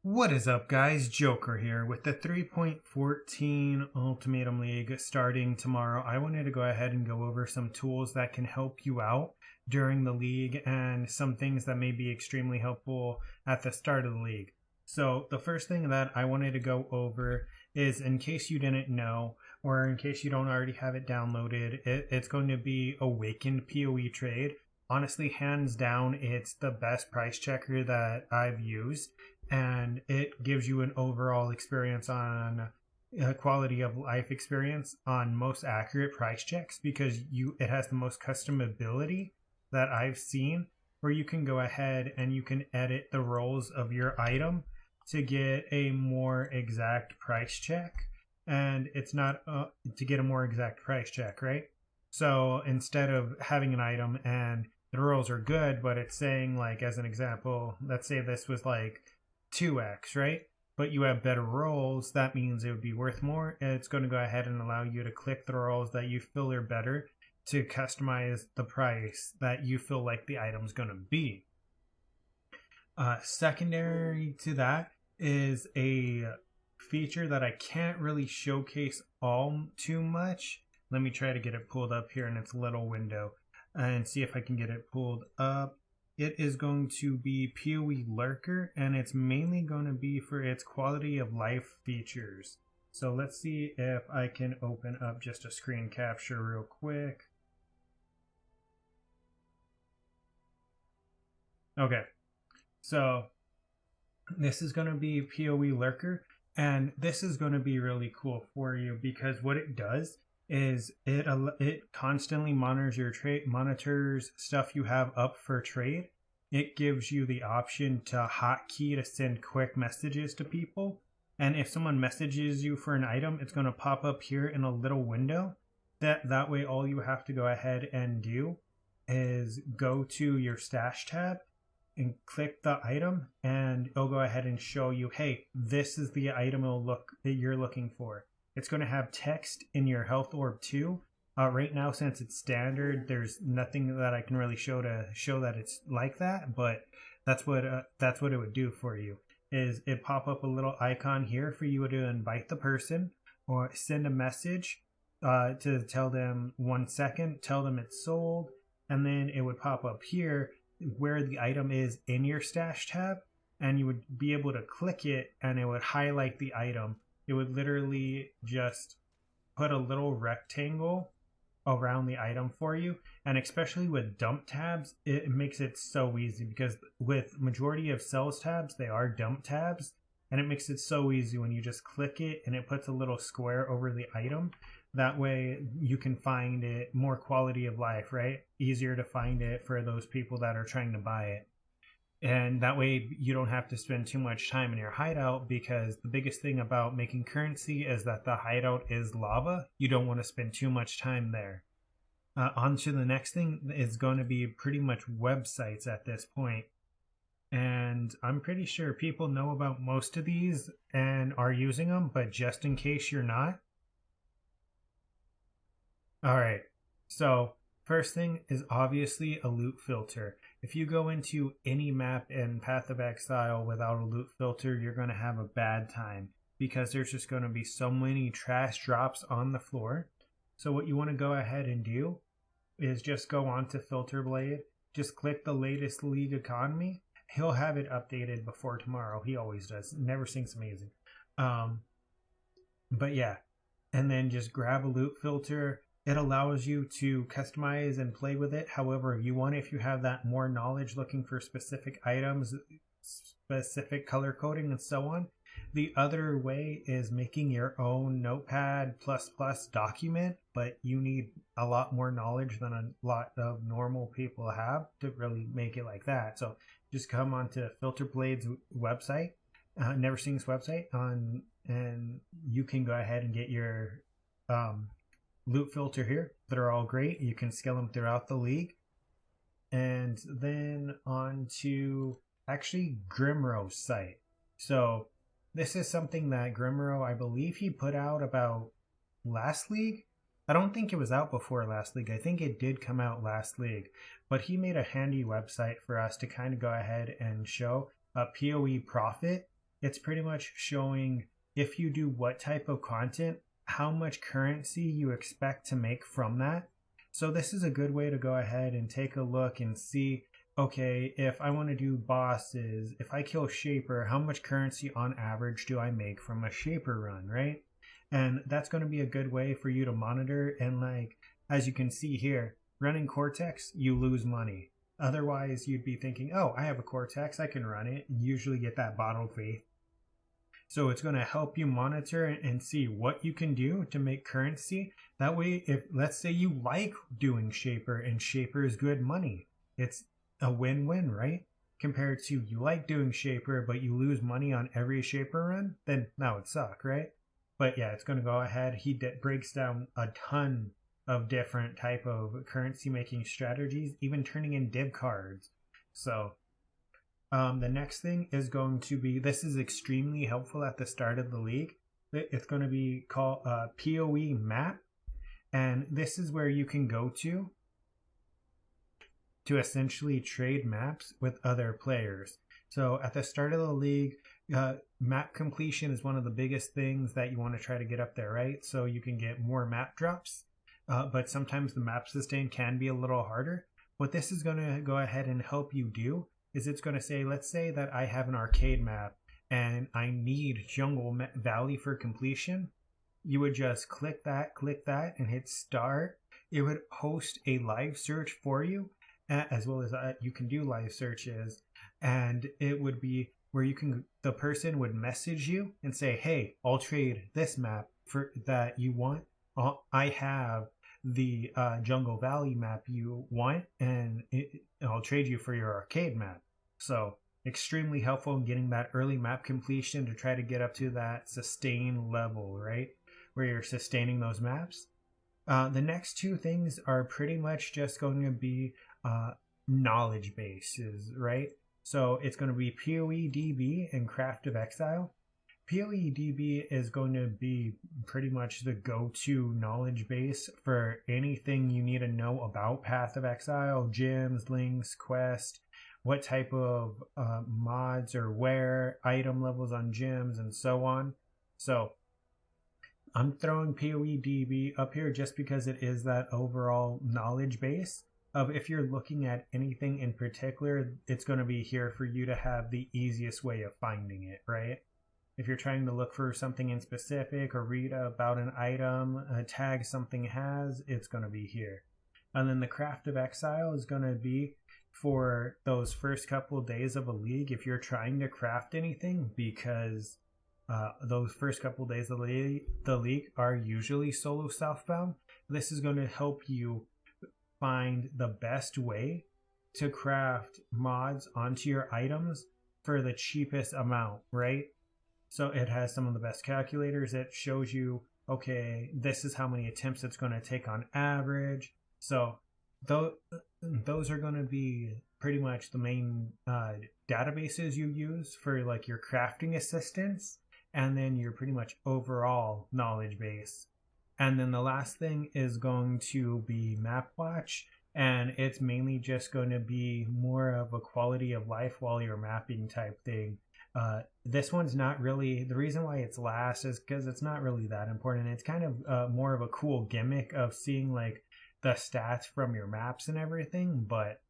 What is up, guys? Joker here with the 3.14 Ultimatum League starting tomorrow. I wanted to go ahead and go over some tools that can help you out during the league and some things that may be extremely helpful at the start of the league. So the first thing that I wanted to go over is, in case you didn't know, or in case you don't already have it downloaded, it's going to be Awakened PoE Trade. Honestly, hands down, it's the best price checker that I've used, and it gives you an overall experience on quality of life experience on most accurate price checks, because it has the most customability that I've seen, where you can go ahead and you can edit the roles of your item to get a more exact price check. And it's not to get a more exact price check, right? So instead of having an item and the rolls are good, but it's saying, like, as an example, let's say this was like 2x, right? But you have better rolls, that means it would be worth more. It's going to go ahead and allow you to click the rolls that you feel are better to customize the price that you feel like the item's going to be. Secondary to that is a feature that I can't really showcase all too much. Let me try to get it pulled up here in its little window and see if I can get it pulled up. It is going to be PoeLoiter, and it's mainly going to be for its quality of life features. So let's see if I can open up just a screen capture real quick. Okay, so this is going to be PoeLoiter, and this is going to be really cool for you, because what it does is it constantly monitors stuff you have up for trade. It gives you the option to hotkey to send quick messages to people, and if someone messages you for an item, it's going to pop up here in a little window. That way, all you have to go ahead and do is go to your stash tab and click the item, and it'll go ahead and show you, hey, this is the item that you're looking for. It's going to have text in your health orb too. Right now, since it's standard, there's nothing that I can really show that it's like that, but that's what it would do for you. Is it pop up a little icon here for you to invite the person or send a message to tell them 1 second, tell them it's sold, and then it would pop up here where the item is in your stash tab, and you would be able to click it and it would highlight the item. It would literally just put a little rectangle around the item for you. And especially with dump tabs, it makes it so easy, because with majority of sales tabs, they are dump tabs, and it makes it so easy when you just click it and it puts a little square over the item. That way you can find it more quality of life, right? Easier to find it for those people that are trying to buy it. And that way you don't have to spend too much time in your hideout, because the biggest thing about making currency is that the hideout is lava. You don't want to spend too much time there. On to the next thing is going to be pretty much websites at this point. And I'm pretty sure people know about most of these and are using them, but just in case you're not. Alright, so first thing is obviously a loot filter. If you go into any map in Path of Exile without a loot filter, you're going to have a bad time, because there's just going to be so many trash drops on the floor. So what you want to go ahead and do is just go on to Filter Blade, just click the latest league economy. He'll have it updated before tomorrow. He always does. Never Sinks Amazing. But yeah, and then just grab a loot filter. It allows you to customize and play with it however you want. If you have that more knowledge looking for specific items, specific color coding, and so on. The other way is making your own Notepad++ document, but you need a lot more knowledge than a lot of normal people have to really make it like that. So just come onto Filter Blade's website, Never Sings website, and you can go ahead and get your loot filter here that are all great. You can scale them throughout the league. And then on to actually Grimro's site. So this is something that Grimro, I believe he put out about last league. I don't think it was out before last league. I think it did come out last league. But he made a handy website for us to kind of go ahead and show a PoE profit it's pretty much showing if you do what type of content, how much currency you expect to make from that. So this is a good way to go ahead and take a look and see, okay, if I want to do bosses, if I kill Shaper, how much currency on average do I make from a Shaper run, right? And that's going to be a good way for you to monitor. And like, as you can see here, running Cortex, you lose money. Otherwise, you'd be thinking, oh, I have a Cortex, I can run it, and usually get that bottled faith. So it's going to help you monitor and see what you can do to make currency. That way, if let's say you like doing Shaper and Shaper is good money, it's a win-win, right? Compared to you like doing Shaper, but you lose money on every Shaper run, then that would suck, right? But yeah, it's going to go ahead. He breaks down a ton of different type of currency making strategies, even turning in div cards. So the next thing is going to be, this is extremely helpful at the start of the league. It's going to be called PoE Map. And this is where you can go to essentially trade maps with other players. So at the start of the league, map completion is one of the biggest things that you want to try to get up there, right? So you can get more map drops, but sometimes the map sustain can be a little harder. What this is going to go ahead and help you do is it's going to say, let's say that I have an arcade map and I need Jungle Valley for completion. You would just click that, and hit start. It would host a live search for you, as well as you can do live searches. And it would be where the person would message you and say, hey, I'll trade this map for that you want. I have the Jungle Valley map you want, and I'll trade you for your arcade map. So extremely helpful in getting that early map completion to try to get up to that sustain level, right? Where you're sustaining those maps. The next two things are pretty much just going to be knowledge bases, right? So it's going to be PoeDB and Craft of Exile. PoeDB is going to be pretty much the go-to knowledge base for anything you need to know about Path of Exile, gyms, links, quest, what type of mods or where, item levels on gyms, and so on. So I'm throwing PoeDB up here just because it is that overall knowledge base of if you're looking at anything in particular, it's going to be here for you to have the easiest way of finding it, right? If you're trying to look for something in specific or read about an item, a tag something has, it's going to be here. And then the Craft of Exile is going to be for those first couple of days of a league if you're trying to craft anything, because those first couple of days of the league are usually solo southbound. This is going to help you find the best way to craft mods onto your items for the cheapest amount, right? So it has some of the best calculators. It shows you, okay, this is how many attempts it's going to take on average. So those are going to be pretty much the main databases you use for like your crafting assistance, and then your pretty much overall knowledge base. And then the last thing is going to be MapWatch, and it's mainly just going to be more of a quality of life while you're mapping type thing. This one's not really, the reason why it's last is because it's not really that important. It's kind of more of a cool gimmick of seeing like the stats from your maps and everything, but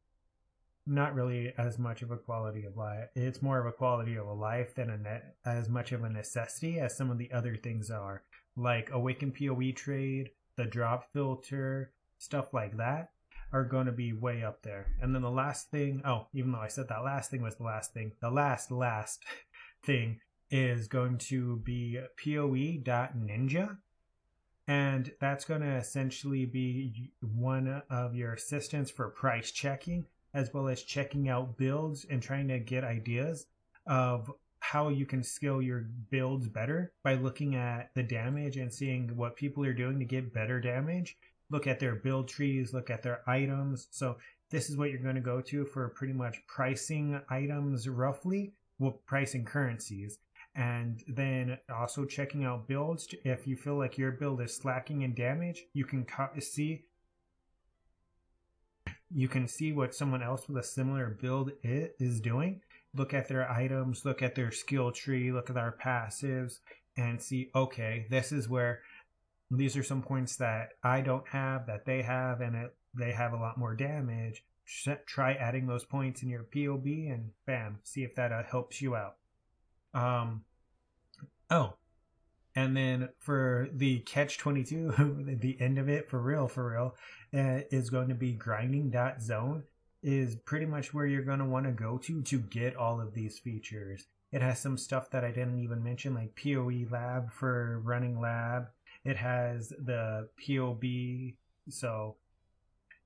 not really as much of a quality of life. It's more of a quality of a life than as much of a necessity as some of the other things are, like Awaken PoE Trade, the drop filter, stuff like that are going to be way up there. And then the last thing, even though I said that last thing was the last thing, the last thing is going to be PoE.Ninja. And that's going to essentially be one of your assistants for price checking, as well as checking out builds and trying to get ideas of how you can scale your builds better by looking at the damage and seeing what people are doing to get better damage. Look at their build trees, look at their items. So this is what you're going to go to for pretty much pricing items roughly, well, pricing currencies. And then also checking out builds. If you feel like your build is slacking in damage, you can see what someone else with a similar build is doing, look at their items, look at their skill tree, look at our passives, and see, okay, this is where these are some points that I don't have that they have, and they have a lot more damage. Try adding those points in your POB, and bam, see if that helps you out. Oh, and then for the catch 22, the end of it for real, is going to be grinding.zone. Is pretty much where you're going to want to go to get all of these features. It has some stuff that I didn't even mention, like PoE Lab for running lab. It has the POB, so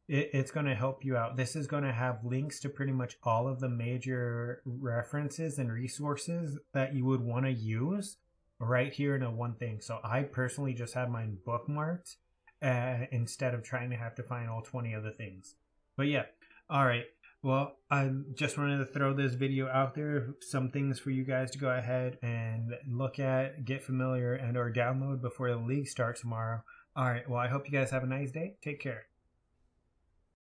it's going to help you out. This is going to have links to pretty much all of the major references and resources that you would want to use right here in a one thing. So I personally just have mine bookmarked instead of trying to have to find all 20 other things. But yeah, all right. Well, I just wanted to throw this video out there, some things for you guys to go ahead and look at, get familiar, and or download before the league starts tomorrow. All right, well, I hope you guys have a nice day. Take care.